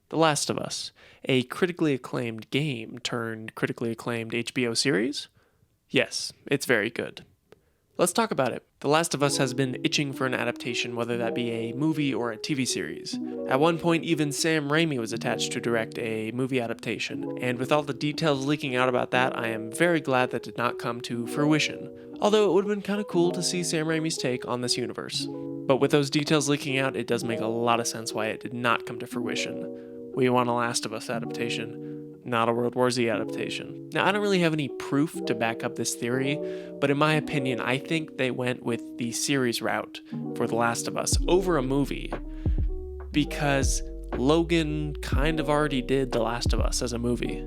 The Last of Us, a critically acclaimed game turned critically acclaimed HBO series? Yes, it's very good. Let's talk about it. The Last of Us has been itching for an adaptation, whether that be a movie or a TV series. At one point, even Sam Raimi was attached to direct a movie adaptation, and with all the details leaking out about that, I am very glad that did not come to fruition. Although it would have been kind of cool to see Sam Raimi's take on this universe. But with those details leaking out, it does make a lot of sense why it did not come to fruition. We want a Last of Us adaptation, not a World War Z adaptation. Now, I don't really have any proof to back up this theory, but in my opinion, I think they went with the series route for The Last of Us over a movie, because Logan kind of already did The Last of Us as a movie.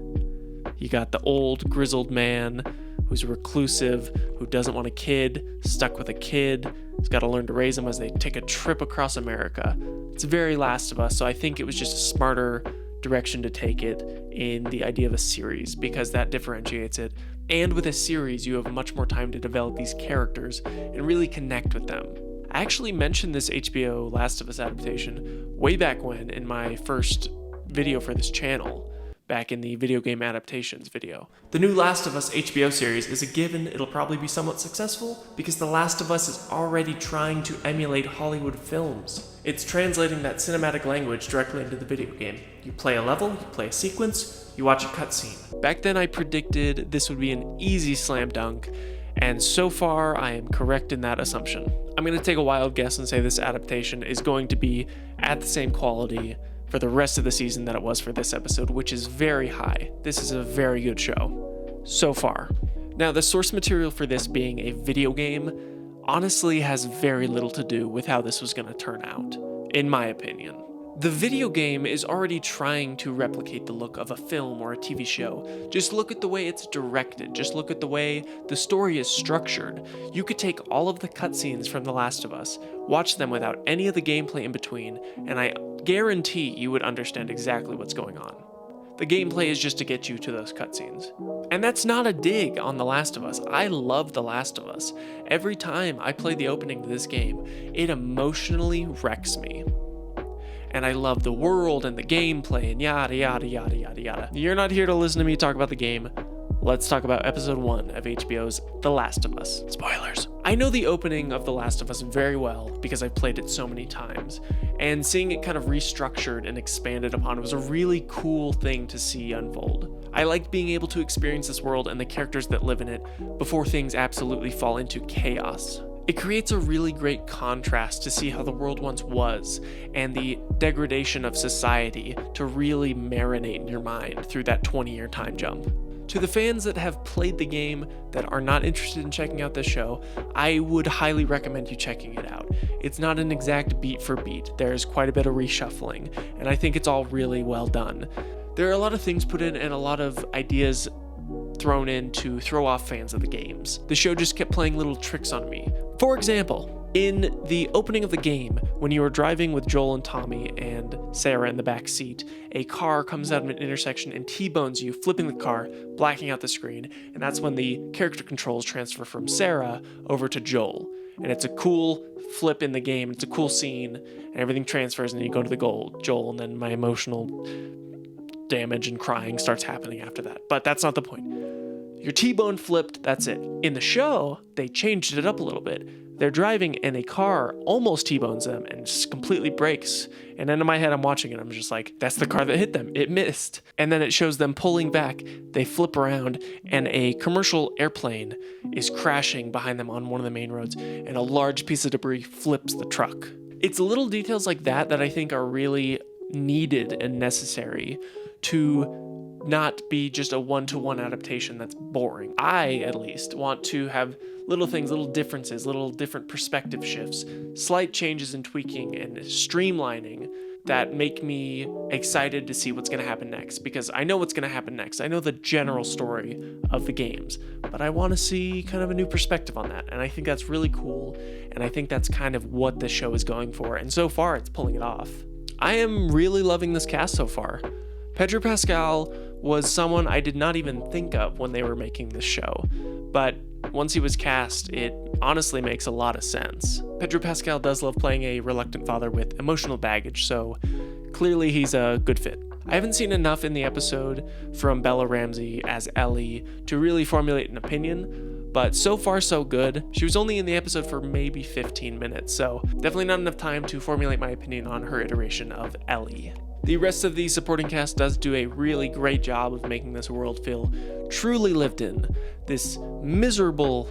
You got the old, grizzled man who's reclusive, who doesn't want a kid, stuck with a kid, he's got to learn to raise him as they take a trip across America. It's very Last of Us, so I think it was just a smarter direction to take it in the idea of a series, because that differentiates it. And with a series, you have much more time to develop these characters and really connect with them. I actually mentioned this HBO Last of Us adaptation way back when in my first video for this channel, back in the video game adaptations video. The new Last of Us HBO series is a given. It'll probably be somewhat successful because The Last of Us is already trying to emulate Hollywood films. It's translating that cinematic language directly into the video game. You play a level, you play a sequence, you watch a cutscene. Back then I predicted this would be an easy slam dunk, and so far I am correct in that assumption. I'm going to take a wild guess and say this adaptation is going to be at the same quality for the rest of the season that it was for this episode, which is very high. This is a very good show, so far. Now, the source material for this being a video game honestly has very little to do with how this was going to turn out, in my opinion. The video game is already trying to replicate the look of a film or a TV show. Just look at the way it's directed. Just look at the way the story is structured. You could take all of the cutscenes from The Last of Us, watch them without any of the gameplay in between, and I guarantee you would understand exactly what's going on. The gameplay is just to get you to those cutscenes. And that's not a dig on The Last of Us. I love The Last of Us. Every time I play the opening to this game, it emotionally wrecks me. And I love the world and the gameplay and yada yada yada yada yada. You're not here to listen to me talk about the game. Let's talk about episode 1 of HBO's The Last of Us. Spoilers. I know the opening of The Last of Us very well because I've played it so many times, and seeing it kind of restructured and expanded upon was a really cool thing to see unfold. I liked being able to experience this world and the characters that live in it before things absolutely fall into chaos. It creates a really great contrast to see how the world once was and the degradation of society to really marinate in your mind through that 20-year time jump. To the fans that have played the game that are not interested in checking out this show, I would highly recommend you checking it out. It's not an exact beat for beat. There's quite a bit of reshuffling, and I think it's all really well done. There are a lot of things put in and a lot of ideas thrown in to throw off fans of the games. The show just kept playing little tricks on me. For example, in the opening of the game, when you are driving with Joel and Tommy and Sarah in the back seat, a car comes out of an intersection and T-bones you, flipping the car, blacking out the screen, and that's when the character controls transfer from Sarah over to Joel. And it's a cool flip in the game, it's a cool scene, and everything transfers, and then you go to the goal, Joel, and then my emotional damage and crying starts happening after that. But that's not the point. Your T-bone flipped, that's it. In the show, they changed it up a little bit. They're driving and a car almost T-bones them and just completely breaks. And then in my head, I'm watching it. I'm just like, that's the car that hit them. It missed. And then it shows them pulling back. They flip around and a commercial airplane is crashing behind them on one of the main roads. And a large piece of debris flips the truck. It's little details like that that I think are really needed and necessary to not be just a one-to-one adaptation that's boring. I, at least, want to have little things, little differences, little different perspective shifts, slight changes and tweaking and streamlining that make me excited to see what's going to happen next, because I know what's going to happen next. I know the general story of the games, but I want to see kind of a new perspective on that, and I think that's really cool, and I think that's kind of what the show is going for, and so far it's pulling it off. I am really loving this cast so far. Pedro Pascal was someone I did not even think of when they were making this show, but once he was cast, it honestly makes a lot of sense. Pedro Pascal does love playing a reluctant father with emotional baggage, so clearly he's a good fit. I haven't seen enough in the episode from Bella Ramsey as Ellie to really formulate an opinion, but so far so good. She was only in the episode for maybe 15 minutes, so definitely not enough time to formulate my opinion on her iteration of Ellie. The rest of the supporting cast does do a really great job of making this world feel truly lived in. This miserable,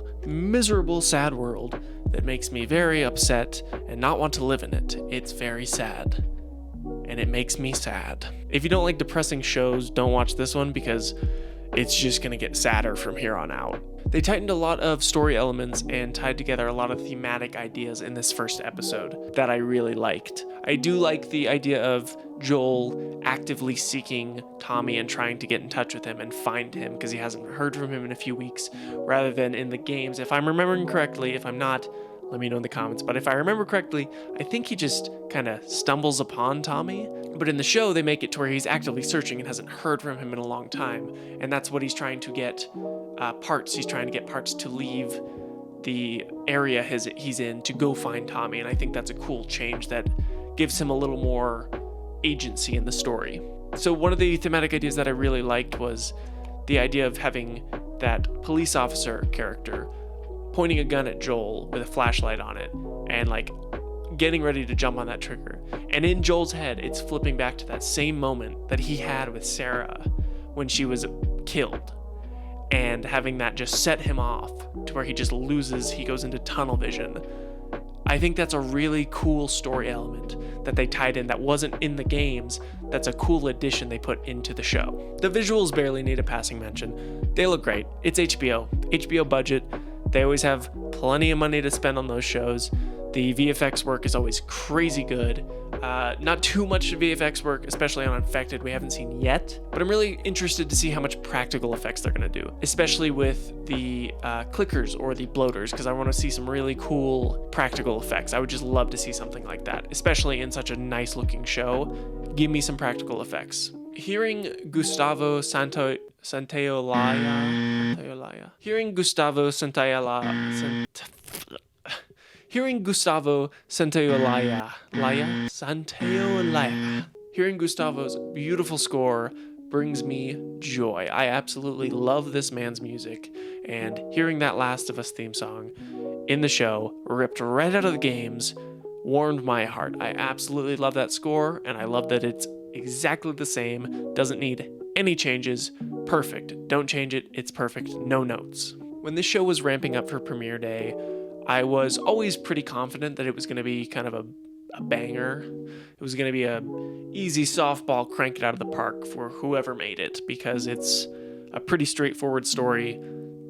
sad world that makes me very upset and not want to live in it. It's very sad. And it makes me sad. If you don't like depressing shows, don't watch this one because it's just gonna get sadder from here on out. They tightened a lot of story elements and tied together a lot of thematic ideas in this first episode that I really liked. I do like the idea of Joel actively seeking Tommy and trying to get in touch with him and find him because he hasn't heard from him in a few weeks, rather than in the games. If I'm remembering correctly, if I'm not, let me know in the comments, but if I remember correctly, I think he just kind of stumbles upon Tommy. But in the show, they make it to where he's actively searching and hasn't heard from him in a long time. And that's what he's trying to get parts. He's trying to get parts to leave the area he's in to go find Tommy. And I think that's a cool change that gives him a little more agency in the story. So one of the thematic ideas that I really liked was the idea of having that police officer character pointing a gun at Joel with a flashlight on it and like getting ready to jump on that trigger. And in Joel's head, it's flipping back to that same moment that he had with Sarah when she was killed, and having that just set him off to where he goes into tunnel vision. I think that's a really cool story element that they tied in that wasn't in the games. That's a cool addition they put into the show. The visuals barely need a passing mention. They look great. It's HBO budget. They always have plenty of money to spend on those shows. The VFX work is always crazy good. Not too much VFX work, especially on Infected, we haven't seen yet. But I'm really interested to see how much practical effects they're going to do, especially with the clickers or the bloaters, because I want to see some really cool practical effects. I would just love to see something like that, especially in such a nice looking show. Give me some practical effects. Hearing Gustavo Santaolalla. Hearing Gustavo Santaolalla. Hearing Gustavo's beautiful score brings me joy. I absolutely love this man's music, and hearing that Last of Us theme song in the show, ripped right out of the games, warmed my heart. I absolutely love that score, and I love that it's exactly the same, doesn't need any changes. Perfect. Don't change it. It's perfect. No notes. When this show was ramping up for premiere day, I was always pretty confident that it was going to be kind of a banger. It was going to be a easy softball, crank it out of the park for whoever made it, because it's a pretty straightforward story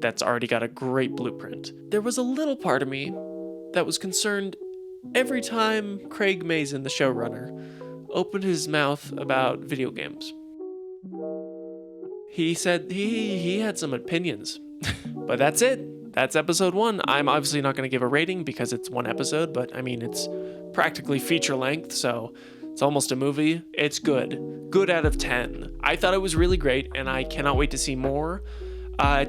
that's already got a great blueprint. There was a little part of me that was concerned every time Craig Mazin, the showrunner, opened his mouth about video games. He said he had some opinions, but that's it. That's episode 1. I'm obviously not going to give a rating because it's one episode, but I mean, it's practically feature length, so it's almost a movie. It's good. Good out of 10. I thought it was really great, and I cannot wait to see more.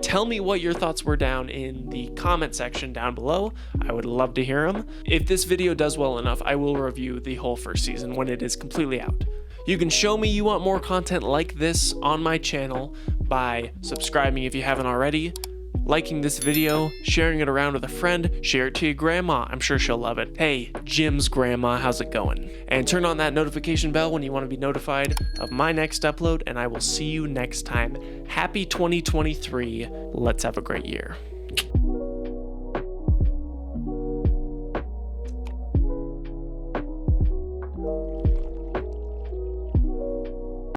Tell me what your thoughts were down in the comment section down below. I would love to hear them. If this video does well enough, I will review the whole first season when it is completely out. You can show me you want more content like this on my channel by subscribing if you haven't already, liking this video, sharing it around with a friend, share it to your grandma. I'm sure she'll love it. Hey, Jim's grandma, how's it going? And turn on that notification bell when you want to be notified of my next upload, and I will see you next time. Happy 2023. Let's have a great year.